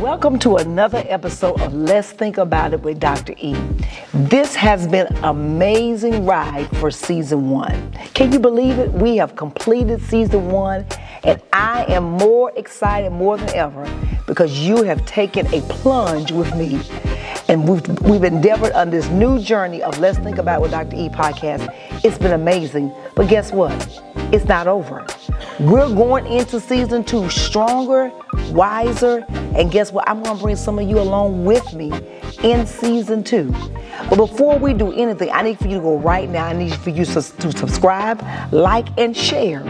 Welcome to another episode of Let's Think About It with Dr. E. This has been an amazing ride for season 1. Can you believe it? We have completed season 1, and I am more excited more than ever because you have taken a plunge with me. And we've endeavored on this new journey of Let's Think About It with Dr. E podcast. It's been amazing, but guess what? It's not over. We're going into season 2 stronger, wiser, and guess what? I'm going to bring some of you along with me in season 2. But before we do anything, I need for you to go right now. I need for you to subscribe, like, and share,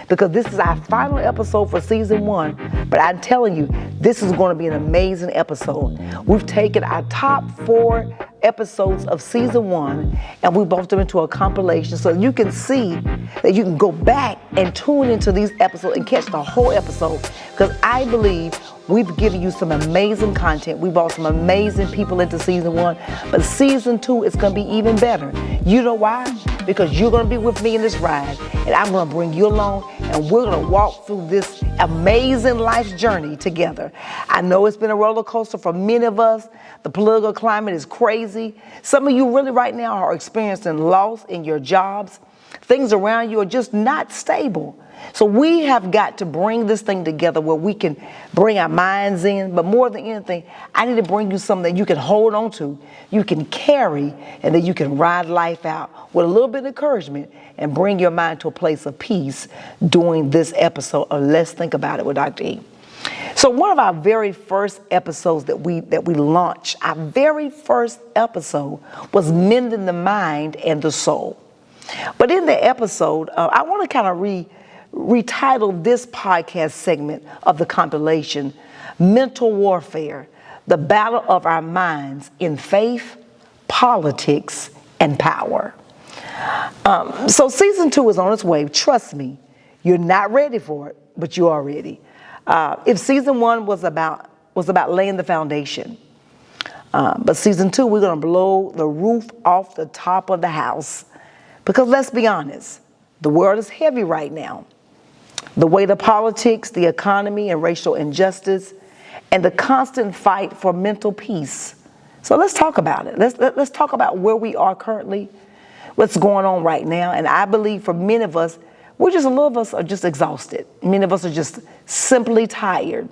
because this is our final episode for season 1. But I'm telling you, this is going to be an amazing episode. We've taken our top 4 episodes of season 1 and we bumped them into a compilation so you can see that you can go back and tune into these episodes and catch the whole episode, because I believe we've given you some amazing content. We brought some amazing people into season 1, but season 2 is going to be even better. You know why? Because you're going to be with me in this ride, and I'm going to bring you along, and we're going to walk through this amazing life journey together. I know it's been a roller coaster for many of us. The political climate is crazy. Some of you really right now are experiencing loss in your jobs. Things around you are just not stable. So we have got to bring this thing together where we can bring our minds in, but more than anything, I need to bring you something that you can hold on to, you can carry, and that you can ride life out with a little bit of encouragement and bring your mind to a place of peace during this episode of Let's Think About It with Dr. E. So one of our very first episodes that we launched, our very first episode was Mending the Mind and the Soul. But in the episode, I want to kind of retitle this podcast segment of the compilation, Mental Warfare, the Battle of Our Minds in Faith, Politics, and Power. So season 2 is on its way. Trust me, you're not ready for it, but you are ready. If season 1 was about laying the foundation, but season 2, we're going to blow the roof off the top of the house. Because let's be honest, the world is heavy right now. The weight of politics, the economy, and racial injustice, and the constant fight for mental peace. So let's talk about it. Let's talk about where we are currently, what's going on right now. And I believe for many of us, a little of us are just exhausted. Many of us are just simply tired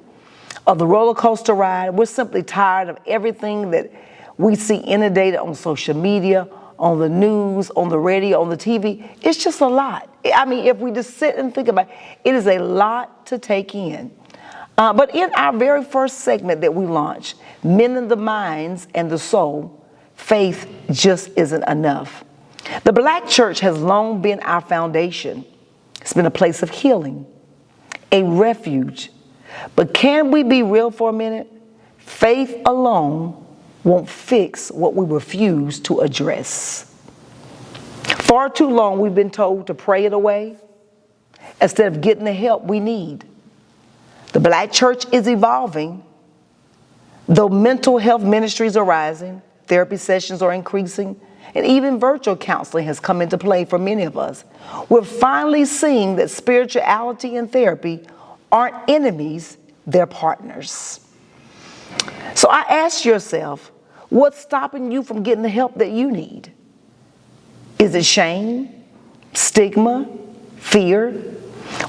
of the roller coaster ride. We're simply tired of everything that we see inundated on social media, on the news, on the radio, on the TV. It's just a lot. I mean, if we just sit and think about it, it is a lot to take in. But in our very first segment that we launched, Mending the Minds and the Soul, faith just isn't enough. The Black church has long been our foundation. It's been a place of healing, a refuge. But can we be real for a minute? Faith alone won't fix what we refuse to address. Far too long we've been told to pray it away instead of getting the help we need. The Black church is evolving. Though mental health ministries are rising, therapy sessions are increasing, and even virtual counseling has come into play for many of us, we're finally seeing that spirituality and therapy aren't enemies, they're partners. So I ask yourself, what's stopping you from getting the help that you need? Is it shame, stigma, fear?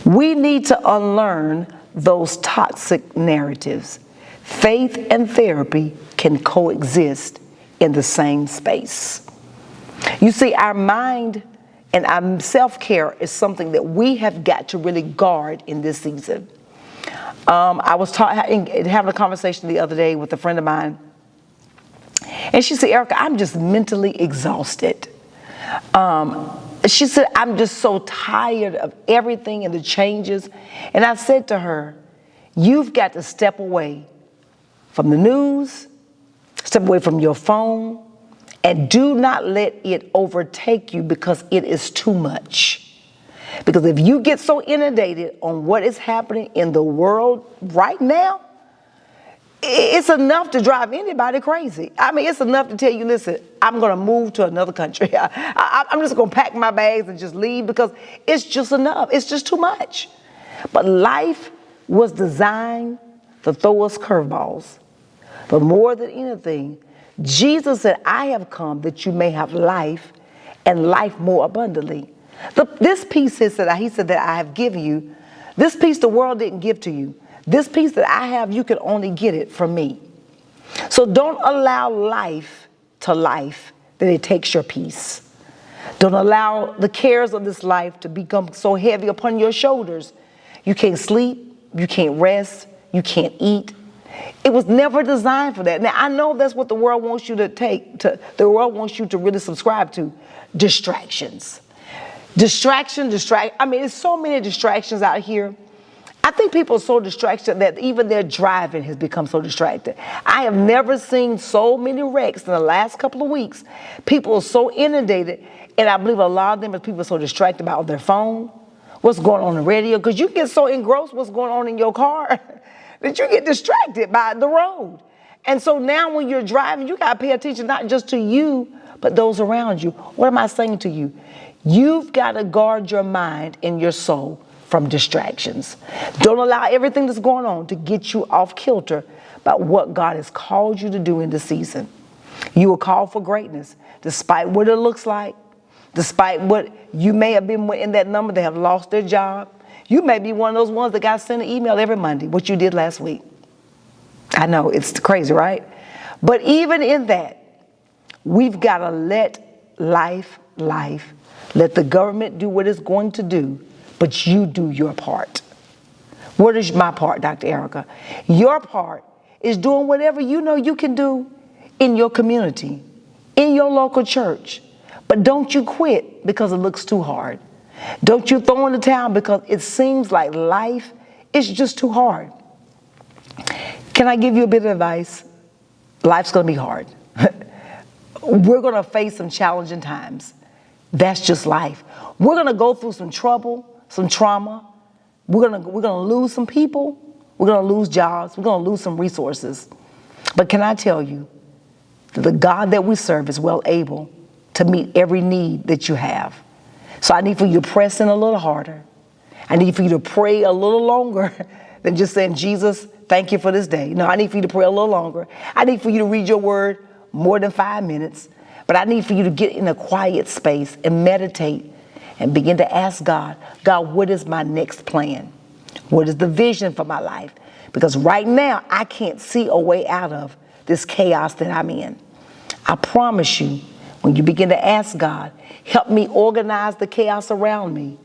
We need to unlearn those toxic narratives. Faith and therapy can coexist in the same space. You see, our mind and our self-care is something that we have got to really guard in this season. I was having a conversation the other day with a friend of mine, and she said, Erica, I'm just mentally exhausted. She said, I'm just so tired of everything and the changes. And I said to her, you've got to step away from the news, step away from your phone, and do not let it overtake you because it is too much. Because if you get so inundated on what is happening in the world right now, it's enough to drive anybody crazy. I mean, it's enough to tell you, listen, I'm going to move to another country. I'm just going to pack my bags and just leave because it's just enough. It's just too much. But life was designed to throw us curveballs. But more than anything, Jesus said, I have come that you may have life and life more abundantly. This peace he said that I have given you, this peace the world didn't give to you. This peace that I have, you can only get it from me. So don't allow life that it takes your peace. Don't allow the cares of this life to become so heavy upon your shoulders. You can't sleep, you can't rest, you can't eat. It was never designed for that. Now, I know that's what the world wants you to the world wants you to really subscribe to. Distractions. I mean, there's so many distractions out here. I think people are so distracted that even their driving has become so distracted. I have never seen so many wrecks in the last couple of weeks. People are so inundated, and I believe a lot of them are people so distracted about their phone, what's going on the radio, because you get so engrossed what's going on in your car that you get distracted by the road. And so now when you're driving, you got to pay attention not just to you, but those around you. What am I saying to you? You've got to guard your mind and your soul from distractions. Don't allow everything that's going on to get you off kilter about what God has called you to do in this season. You were called for greatness, despite what it looks like, despite what you may have been in that number that have lost their job. You may be one of those ones that got sent an email every Monday, what you did last week. I know, it's crazy, right? But even in that, we've got to let life. Let the government do what it's going to do, but you do your part. What is my part, Dr. Erica? Your part is doing whatever you know you can do in your community, in your local church. But don't you quit because it looks too hard. Don't you throw in the towel because it seems like life is just too hard. Can I give you a bit of advice? Life's going to be hard. We're going to face some challenging times. That's just life. We're going to go through some trouble, some trauma. We're going to lose some people. We're going to lose jobs. We're going to lose some resources. But can I tell you that the God that we serve is well able to meet every need that you have. So I need for you to press in a little harder. I need for you to pray a little longer than just saying, Jesus, thank you for this day. No, I need for you to pray a little longer. I need for you to read your word more than 5 minutes. But I need for you to get in a quiet space and meditate and begin to ask God, what is my next plan? What is the vision for my life? Because right now, I can't see a way out of this chaos that I'm in. I promise you, when you begin to ask God, help me organize the chaos around me,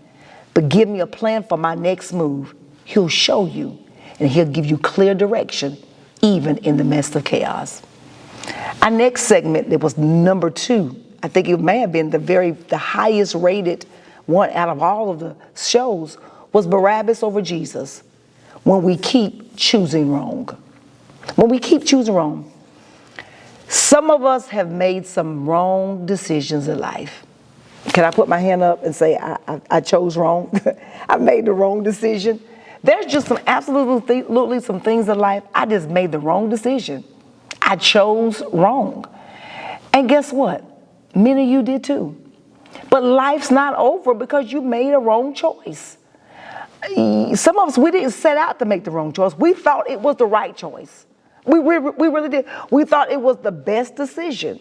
but give me a plan for my next move, He'll show you, and He'll give you clear direction, even in the midst of chaos. Our next segment, that was number 2, I think it may have been the highest rated one out of all of the shows, was Barabbas over Jesus. When we keep choosing wrong. When we keep choosing wrong. Some of us have made some wrong decisions in life. Can I put my hand up and say I chose wrong? I made the wrong decision. There's just some absolutely some things in life I just made the wrong decision. I chose wrong. And guess what? Many of you did too. But life's not over because you made a wrong choice. Some of us, we didn't set out to make the wrong choice. We thought it was the right choice. We really did. We thought it was the best decision.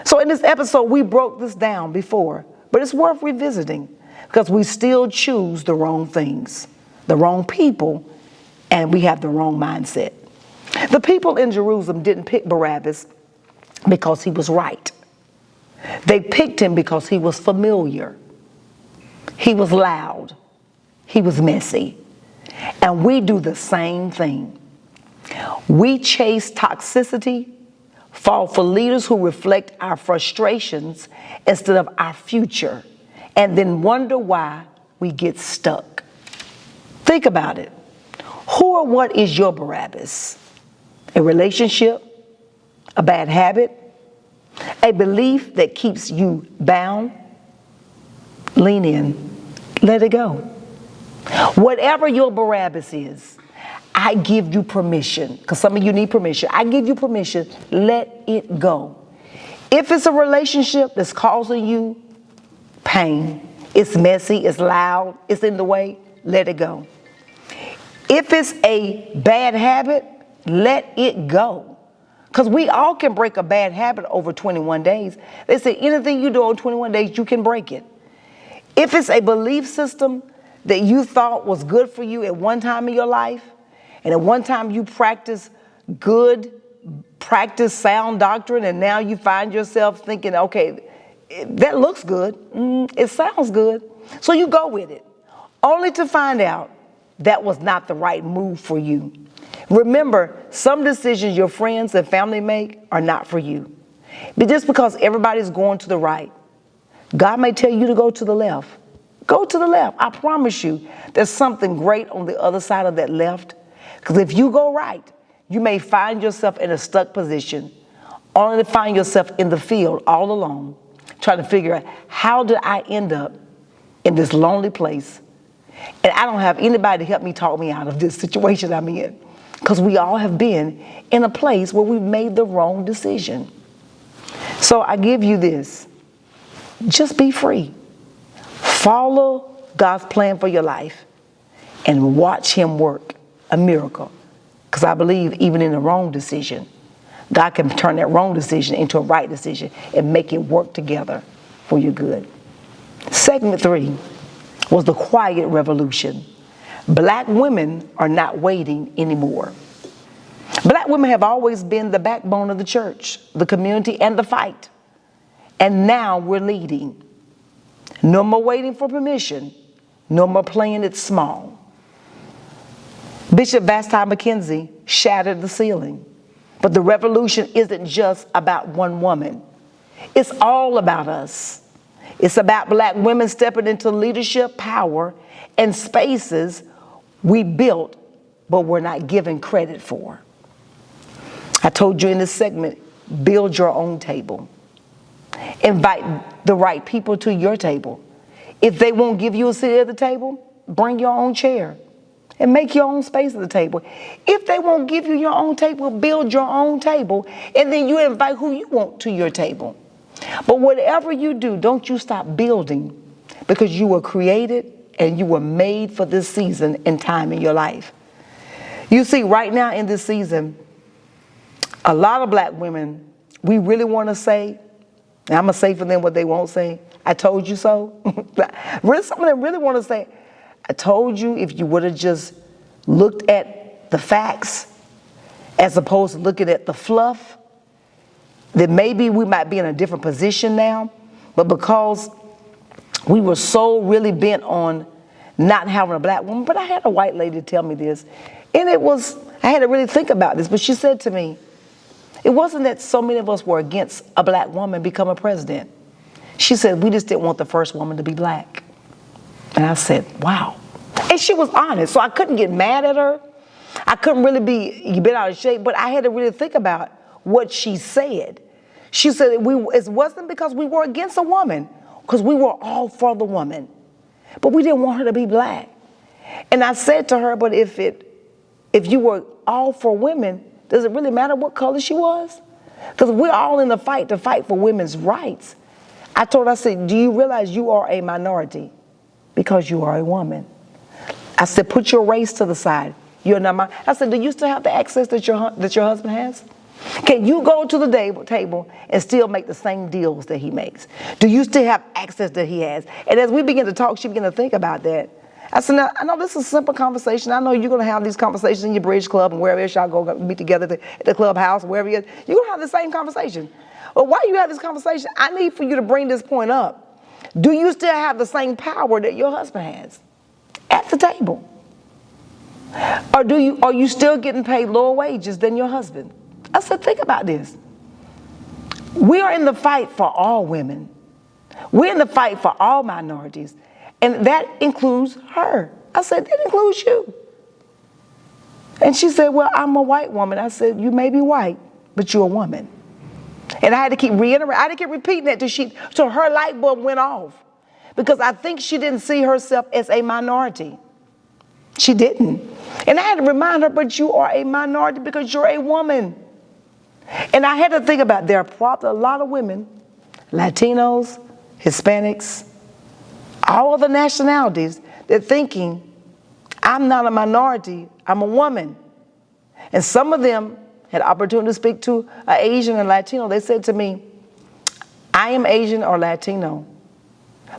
So in this episode, we broke this down before, but it's worth revisiting because we still choose the wrong things, the wrong people, and we have the wrong mindset. The people in Jerusalem didn't pick Barabbas because he was right. They picked him because he was familiar. He was loud. He was messy. And we do the same thing. We chase toxicity, fall for leaders who reflect our frustrations instead of our future, and then wonder why we get stuck. Think about it. Who or what is your Barabbas? A relationship? A bad habit? A belief that keeps you bound? Lean in. Let it go. Whatever your Barabbas is, I give you permission, because some of you need permission. I give you permission. Let it go. If it's a relationship that's causing you pain, it's messy, it's loud, it's in the way, let it go. If it's a bad habit, Let it go. Because we all can break a bad habit over 21 days. They say anything you do on 21 days, you can break it. If it's a belief system that you thought was good for you at one time in your life, and at one time you practiced sound doctrine, and now you find yourself thinking, okay, that looks good, it sounds good, so you go with it, only to find out that was not the right move for you. Remember, some decisions your friends and family make are not for you. But just because everybody's going to the right, God may tell you to go to the left. Go to the left. I promise you, there's something great on the other side of that left. Because if you go right, you may find yourself in a stuck position, only to find yourself in the field all alone, trying to figure out, how did I end up in this lonely place? And I don't have anybody to help me talk me out of this situation I'm in. Because we all have been in a place where we've made the wrong decision. So I give you this. Just be free. Follow God's plan for your life and watch him work a miracle. Because I believe even in the wrong decision, God can turn that wrong decision into a right decision and make it work together for your good. Segment 3 was the quiet revolution. Black women are not waiting anymore. Black women have always been the backbone of the church, the community, and the fight. And now we're leading. No more waiting for permission. No more playing it small. Bishop Vasti McKenzie shattered the ceiling. But the revolution isn't just about one woman. It's all about us. It's about black women stepping into leadership, power, and spaces we built, but we're not given credit for. I told you in this segment, build your own table. Invite the right people to your table. If they won't give you a seat at the table, bring your own chair and make your own space at the table. If they won't give you your own table, build your own table, and then you invite who you want to your table. But whatever you do, don't you stop building, because you were created and you were made for this season and time in your life. You see, right now in this season, a lot of black women, we really want to say, and I'm going to say for them what they won't say, I told you so. Some of them really want to say, I told you, if you would have just looked at the facts as opposed to looking at the fluff, that maybe we might be in a different position now. But because we were so really bent on not having a black woman, but I had a white lady tell me this, and I had to really think about this, but she said to me, it wasn't that so many of us were against a black woman becoming president. She said, we just didn't want the first woman to be black. And I said, wow. And she was honest, so I couldn't get mad at her. I couldn't really be bent out of shape, but I had to really think about what she said. She said it wasn't because we were against a woman, because we were all for the woman, but we didn't want her to be black. And I said to her, but if you were all for women, does it really matter what color she was? Because we're all in the fight to fight for women's rights. I told her, I said, do you realize you are a minority because you are a woman? I said, put your race to the side. You're not mine. I said, do you still have the access that your husband has? Can you go to the table and still make the same deals that he makes? Do you still have access that he has? And as we begin to talk, she began to think about that. I said, now, I know this is a simple conversation. I know you're going to have these conversations in your bridge club and wherever else y'all go meet together at the clubhouse, wherever you're going to have the same conversation. But while you have this conversation, I need for you to bring this point up. Do you still have the same power that your husband has at the table? Or are you still getting paid lower wages than your husband? I said, think about this. We are in the fight for all women. We're in the fight for all minorities. And that includes her. I said, that includes you. And she said, well, I'm a white woman. I said, you may be white, but you're a woman. And I had to keep reiterating, I had to keep repeating that till her light bulb went off. Because I think she didn't see herself as a minority. She didn't. And I had to remind her, but you are a minority because you're a woman. And I had to think about, there are probably a lot of women, Latinos, Hispanics, all other nationalities, that thinking, I'm not a minority, I'm a woman. And some of them had opportunity to speak to an Asian and Latino. They said to me, I am Asian or Latino,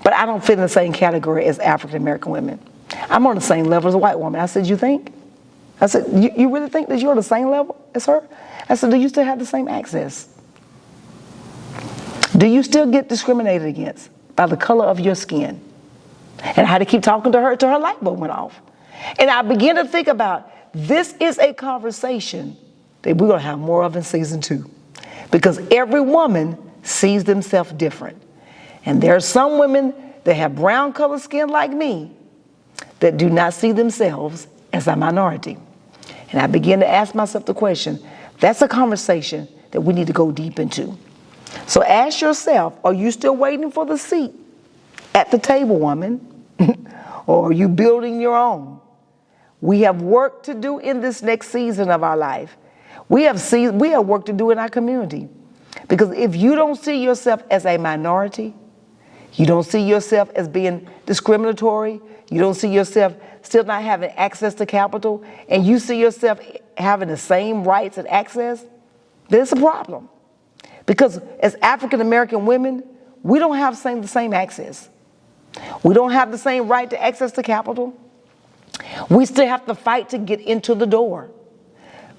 but I don't fit in the same category as African American women. I'm on the same level as a white woman. I said, you think? I said, you really think that you're on the same level as her? I said, do you still have the same access? Do you still get discriminated against by the color of your skin? And I had to keep talking to her till her light bulb went off. And I began to think about, this is a conversation that we're going to have more of in season 2. Because every woman sees themselves different. And there are some women that have brown colored skin like me that do not see themselves as a minority. And I began to ask myself the question, that's a conversation that we need to go deep into. So ask yourself, are you still waiting for the seat at the table, woman? Or are you building your own? We have work to do in this next season of our life. We have work to do in our community. Because if you don't see yourself as a minority, you don't see yourself as being discriminatory, you don't see yourself still not having access to capital, and you see yourself having the same rights and access, then it's a problem. Because as African American women, we don't have the same access. We don't have the same right to access to capital. We still have to fight to get into the door.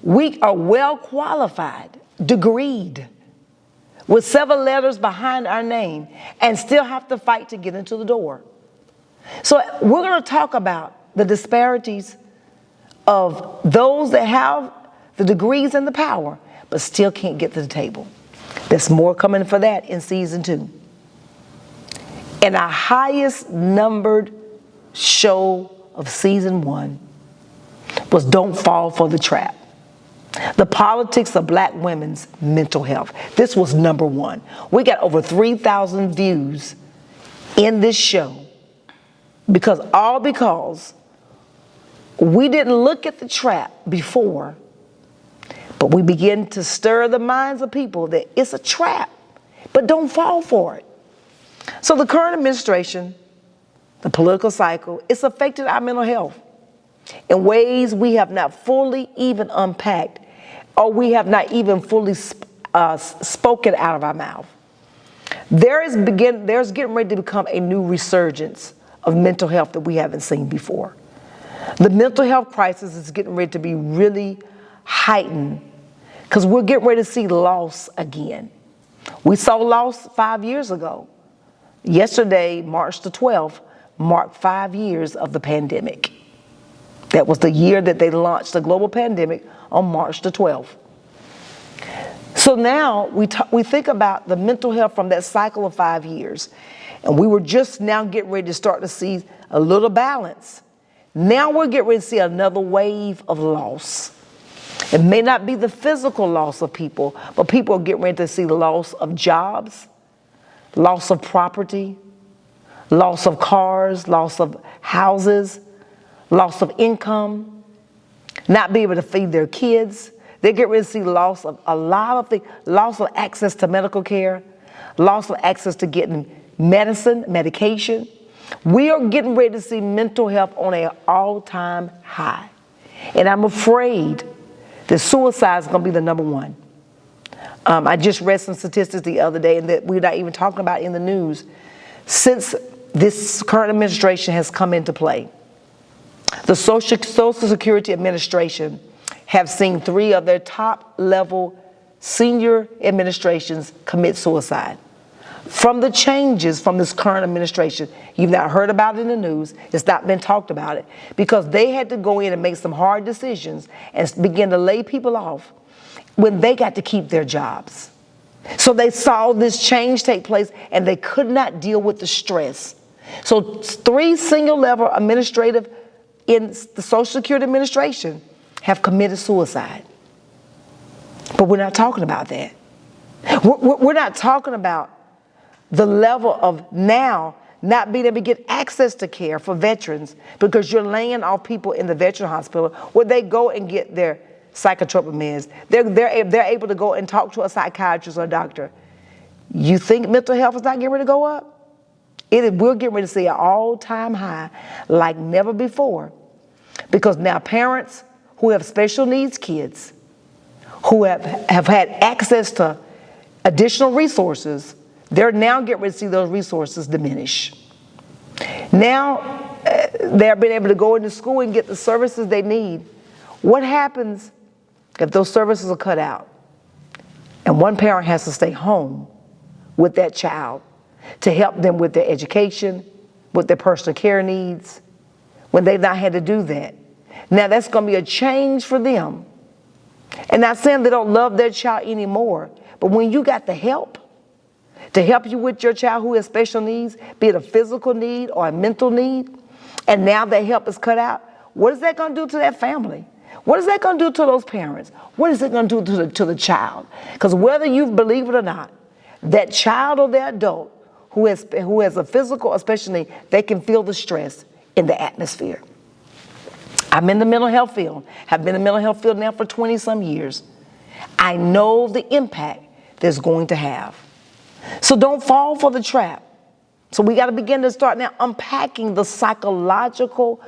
We are well qualified, degreed, with 7 letters behind our name, and still have to fight to get into the door. So we're going to talk about the disparities of those that have the degrees and the power, but still can't get to the table. There's more coming for that in season 2. And our highest numbered show of season 1 was Don't Fall for the Trap. The politics of black women's mental health. This was number 1. We got over 3,000 views in this show because we didn't look at the trap before, but we began to stir the minds of people that it's a trap, but don't fall for it. So the current administration, the political cycle, it's affected our mental health in ways we have not fully even unpacked, or we have not even fully spoken out of our mouth. There's getting ready to become a new resurgence of mental health that we haven't seen before. The mental health crisis is getting ready to be really heightened because we're getting ready to see loss again. We saw loss 5 years ago. Yesterday, March the 12th, marked 5 years of the pandemic. That was the year that they launched the global pandemic on March the 12th. So now we think about the mental health from that cycle of 5 years. And we were just now getting ready to start to see a little balance. Now we're getting ready to see another wave of loss. It may not be the physical loss of people, but people are getting ready to see the loss of jobs, loss of property, loss of cars, loss of houses, loss of income, not be able to feed their kids. They get ready to see loss of a lot of things, loss of access to medical care, loss of access to getting medicine, medication. We are getting ready to see mental health on an all-time high. And I'm afraid that suicide is going to be the number 1. I just read some statistics the other day, and that we're not even talking about in the news. Since this current administration has come into play, the Social Security Administration have seen 3 of their top-level senior administrations commit suicide. From the changes from this current administration, you've not heard about it in the news, it's not been talked about it, because they had to go in and make some hard decisions and begin to lay people off when they got to keep their jobs. So they saw this change take place and they could not deal with the stress. So 3 single-level administrative in the Social Security Administration have committed suicide. But we're not talking about that. We're not talking about the level of now not being able to get access to care for veterans because you're laying off people in the veteran hospital where they go and get their psychotropic meds. They're able to go and talk to a psychiatrist or a doctor. You think mental health is not getting ready to go up? We're getting ready to see an all-time high like never before, because now parents who have special needs kids, who have had access to additional resources, they're now getting ready to see those resources diminish. Now they're being able to go into school and get the services they need. What happens if those services are cut out and one parent has to stay home with that child to help them with their education, with their personal care needs, when they've not had to do that? Now that's going to be a change for them. And not saying they don't love their child anymore, but when you got the help to help you with your child who has special needs, be it a physical need or a mental need, and now that help is cut out, what is that going to do to that family? What is that going to do to those parents? What is it going to do to the child? Because whether you believe it or not, that child or the adult who has a physical or special need, they can feel the stress in the atmosphere. I'm in the mental health field, have been in the mental health field now for 20 some years. I know the impact that's going to have. So don't fall for the trap. So we got to begin to start now unpacking the psychological,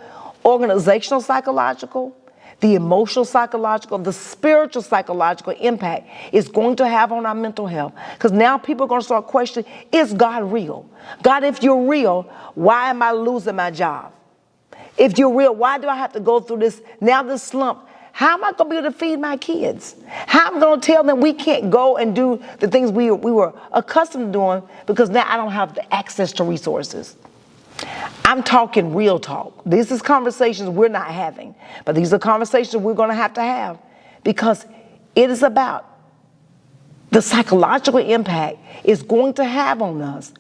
organizational psychological, the emotional psychological, the spiritual psychological impact it's going to have on our mental health. Because now people are going to start questioning, is God real? God, if you're real, why am I losing my job? If you're real, why do I have to go through this slump? How am I going to be able to feed my kids? How am I going to tell them we can't go and do the things we were accustomed to doing because now I don't have the access to resources? I'm talking real talk. These is conversations we're not having, but these are conversations we're going to have because it is about the psychological impact it's going to have on us.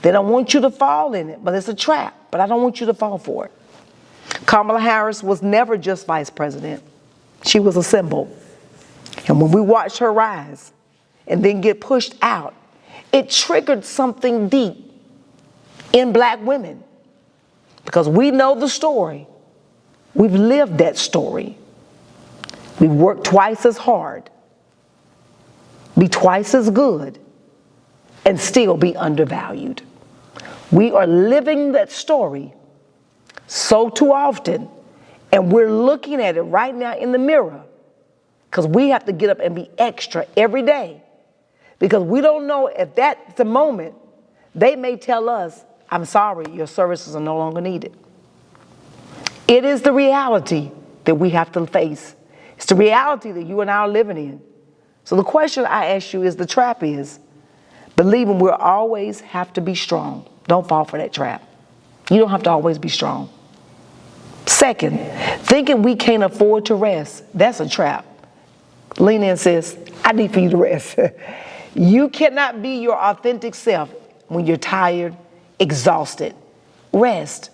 They don't want you to fall in it, but it's a trap, but I don't want you to fall for it. Kamala Harris was never just vice president. She was a symbol. And when we watched her rise and then get pushed out, it triggered something deep in black women. Because we know the story. We've lived that story. We've worked twice as hard, be twice as good, and still be undervalued. We are living that story so too often, and we're looking at it right now in the mirror because we have to get up and be extra every day because we don't know if that's the moment they may tell us, I'm sorry, your services are no longer needed. It is the reality that we have to face. It's the reality that you and I are living in. So the question I ask you is, the trap is believing we'll always have to be strong. Don't fall for that trap. You don't have to always be strong. Second, thinking we can't afford to rest. That's a trap. Lean in, sis. I need for you to rest. You cannot be your authentic self when you're tired, exhausted. Rest.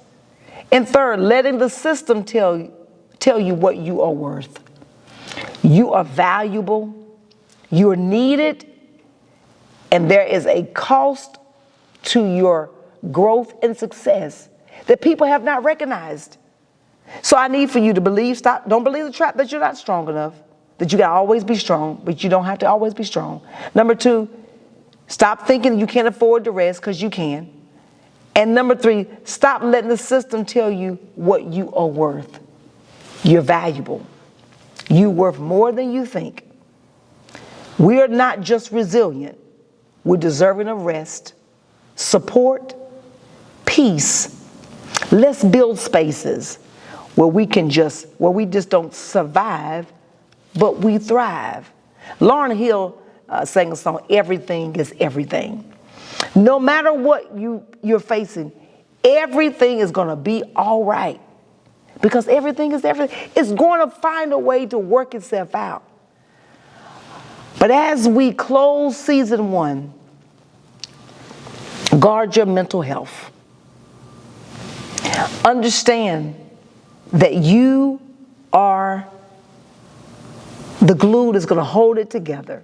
And third, letting the system tell you what you are worth. You are valuable. You're needed. And there is a cost to your growth and success that people have not recognized. So I need for you to don't believe the trap that you're not strong enough, that you gotta always be strong, but you don't have to always be strong. Number two, stop thinking you can't afford to rest, because you can. And number three, stop letting the system tell you what you are worth. You're valuable. You're worth more than you think. We are not just resilient. We're deserving of rest, support, peace. Let's build spaces where we just don't survive, but we thrive. Lauryn Hill sang a song, Everything is Everything. No matter what you're facing, everything is going to be all right. Because everything is everything. It's going to find a way to work itself out. But as we close season 1, guard your mental health. Understand that you are the glue that's going to hold it together.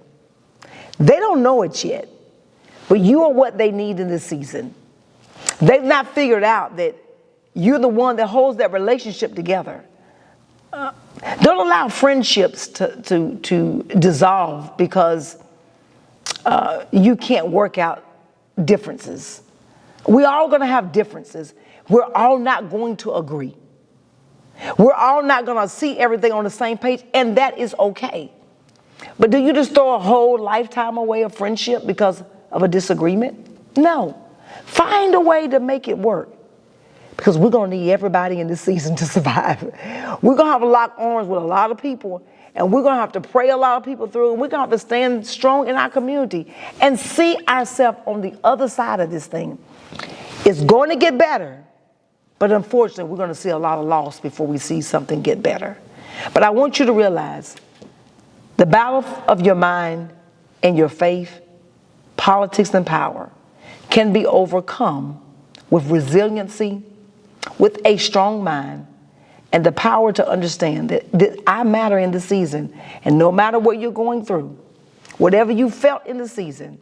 They don't know it yet, but you are what they need in this season. They've not figured out that you're the one that holds that relationship together. Don't allow friendships to dissolve because you can't work out differences. We're all going to have differences. We're all not going to agree. We're all not going to see everything on the same page, and that is okay. But do you just throw a whole lifetime away of friendship because of a disagreement? No. Find a way to make it work, because we're going to need everybody in this season to survive. We're going to have to lock arms with a lot of people, and we're going to have to pray a lot of people through, and we're going to have to stand strong in our community and see ourselves on the other side of this thing. It's going to get better, but unfortunately, we're going to see a lot of loss before we see something get better. But I want you to realize the battle of your mind and your faith, politics and power can be overcome with resiliency, with a strong mind, and the power to understand that I matter in the season. And no matter what you're going through, whatever you felt in the season,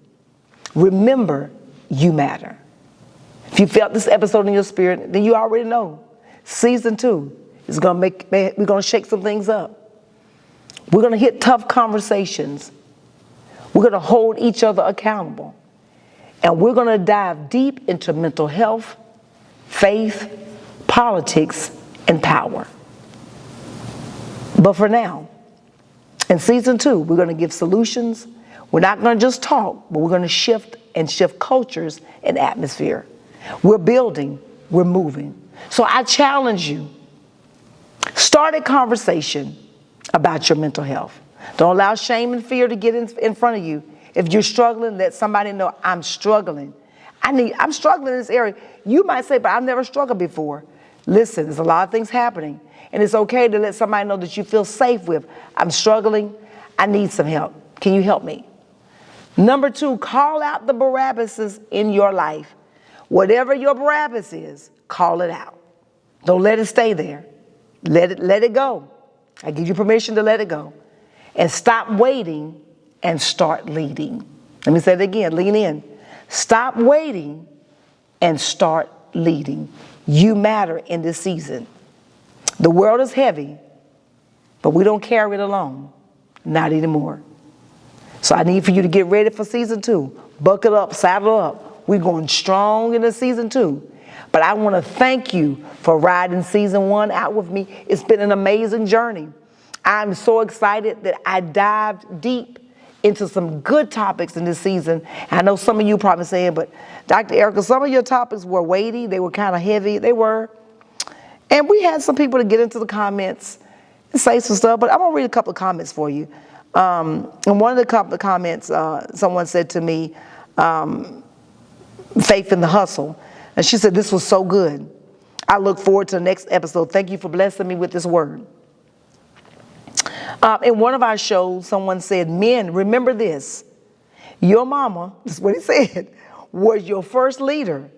remember you matter. If you felt this episode in your spirit, then you already know season 2 is going to we're going to shake some things up. We're going to hit tough conversations. We're going to hold each other accountable. And we're going to dive deep into mental health, faith, politics, and power. But for now, in season 2, we're going to give solutions. We're not going to just talk, but we're going to shift cultures and atmosphere. We're building, we're moving. So I challenge you, start a conversation about your mental health. Don't allow shame and fear to get in front of you. If you're struggling, let somebody know, I'm struggling. I'm struggling in this area. You might say, but I've never struggled before. Listen, there's a lot of things happening, and it's okay to let somebody know that you feel safe with. I'm struggling. I need some help. Can you help me? Number 2, call out the Barabbases in your life. Whatever your Barabbas is, call it out. Don't let it stay there. Let it go. I give you permission to let it go. And stop waiting and start leading. Let me say it again. Lean in. Stop waiting and start leading. You matter in this season. The world is heavy, but we don't carry it alone. Not anymore. So I need for you to get ready for season 2. Buckle up, saddle up. We're going strong into season 2. But I want to thank you for riding season 1 out with me. It's been an amazing journey. I'm so excited that I dived deep into some good topics in this season. I know some of you probably saying, but Dr. Erica, some of your topics were weighty. They were kind of heavy. They were. And we had some people to get into the comments and say some stuff, but I'm going to read a couple of comments for you. And one of the couple of comments, someone said to me, faith in the hustle. And she said, this was so good. I look forward to the next episode. Thank you for blessing me with this word. In one of our shows, someone said, men, remember this. Your mama, this is what he said, was your first leader,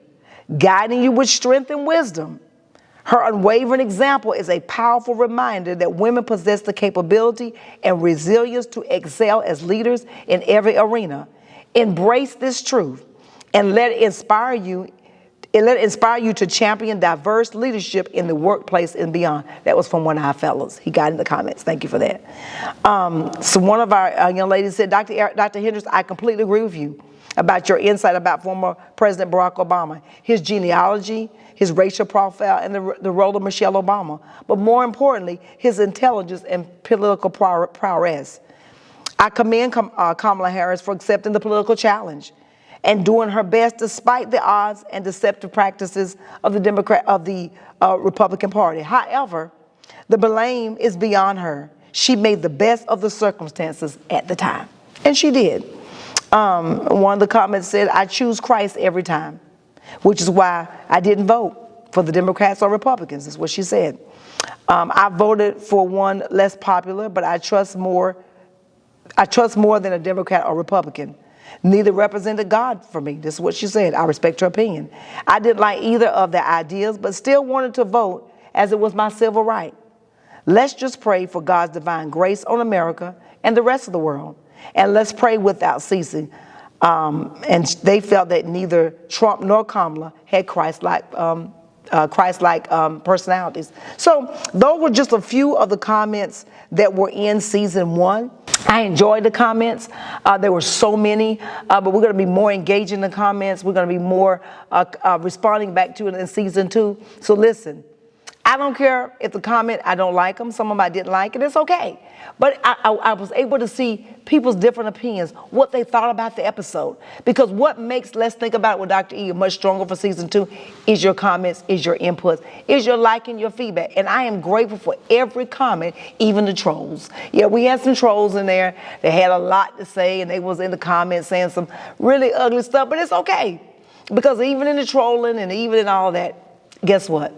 guiding you with strength and wisdom. Her unwavering example is a powerful reminder that women possess the capability and resilience to excel as leaders in every arena. Embrace this truth and let it inspire you. And let it inspire you to champion diverse leadership in the workplace and beyond. That was from one of our fellows. He got in the comments. Thank you for that. So one of our young ladies said, Dr. Hendricks, I completely agree with you about your insight about former President Barack Obama, his genealogy, his racial profile, and the role of Michelle Obama. But more importantly, his intelligence and political prowess. I commend Kamala Harris for accepting the political challenge and doing her best despite the odds and deceptive practices of the Republican Party. However, the blame is beyond her. She made the best of the circumstances at the time, and she did. One of the comments said, I choose Christ every time, which is why I didn't vote for the Democrats or Republicans, is what she said. I voted for one less popular, but I trust more than a Democrat or Republican. Neither represented God for me. This is what she said. I respect her opinion. I didn't like either of their ideas, but still wanted to vote as it was my civil right. Let's just pray for God's divine grace on America and the rest of the world. And let's pray without ceasing. And they felt that neither Trump nor Kamala had Christ-like personalities. So those were just a few of the comments that were in season 1. I enjoyed the comments. There were so many, but we're going to be more engaged in the comments. We're going to be more responding back to it in season 2. So listen, I don't care if the comment, I don't like them, some of them I didn't like it, it's okay. But I was able to see people's different opinions, what they thought about the episode. Because what makes Let's Think About It with Dr. E much stronger for season 2 is your comments, is your inputs, is your liking, your feedback. And I am grateful for every comment, even the trolls. Yeah, we had some trolls in there. They had a lot to say, and they was in the comments saying some really ugly stuff, but it's okay. Because even in the trolling and even in all that, guess what?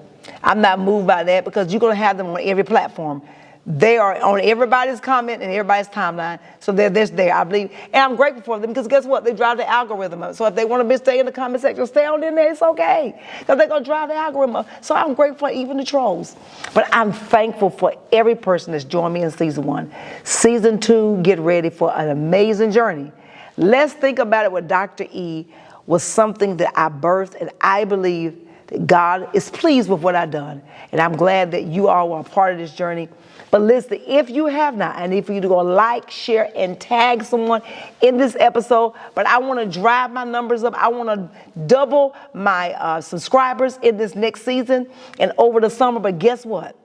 I'm not moved by that because you're going to have them on every platform. They are on everybody's comment and everybody's timeline. So they're there, I believe. And I'm grateful for them because guess what? They drive the algorithm up. So if they want to stay in the comment section, stay on in there, it's okay. Because they're going to drive the algorithm up. So I'm grateful for even the trolls. But I'm thankful for every person that's joined me in season 1. Season 2, get ready for an amazing journey. Let's Think About It with Dr. E was something that I birthed, and I believe that God is pleased with what I've done. And I'm glad that you all are a part of this journey. But listen, if you have not, I need for you to go like, share, and tag someone in this episode. But I want to drive my numbers up. I want to double my subscribers in this next season and over the summer. But guess what?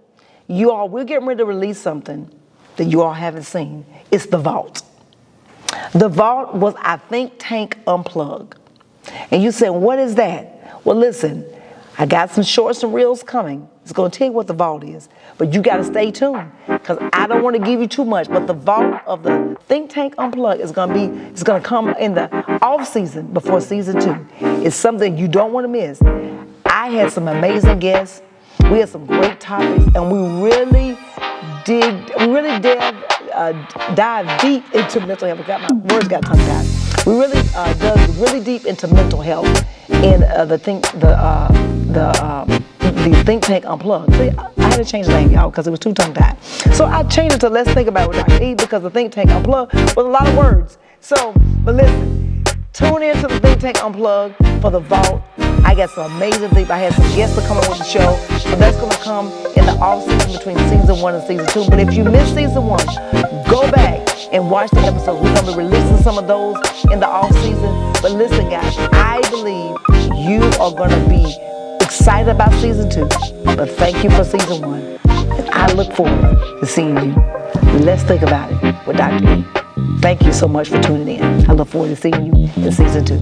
You all, we're getting ready to release something that you all haven't seen. It's The Vault. The Vault was our Think Tank Unplugged. And you said, what is that? Well, listen, I got some shorts and reels coming. It's going to tell you what The Vault is. But you got to stay tuned because I don't want to give you too much. But The Vault of the Think Tank Unplugged is going to come in the off season before season 2. It's something you don't want to miss. I had some amazing guests. We had some great topics, and we really dive deep into mental health. My words got tongue tied. We really dug really deep into mental health in the Think Tank Unplugged. See, I had to change the name, y'all, because it was too tongue-tied. So I changed it to Let's Think About It with Dr. E because the Think Tank Unplugged was a lot of words. So, but listen, tune in to the Think Tank Unplugged for The Vault. I got some amazing things. I had some guests to come on with the show. So that's going to come in the off-season between season 1 and season 2. But if you missed season 1, go back and watch the episode. We're going to be releasing some of those in the off-season. But listen, guys, I believe you are going to be excited about season 2. But thank you for season 1. And I look forward to seeing you. Let's Think About It with Dr. E. Thank you so much for tuning in. I look forward to seeing you in season 2.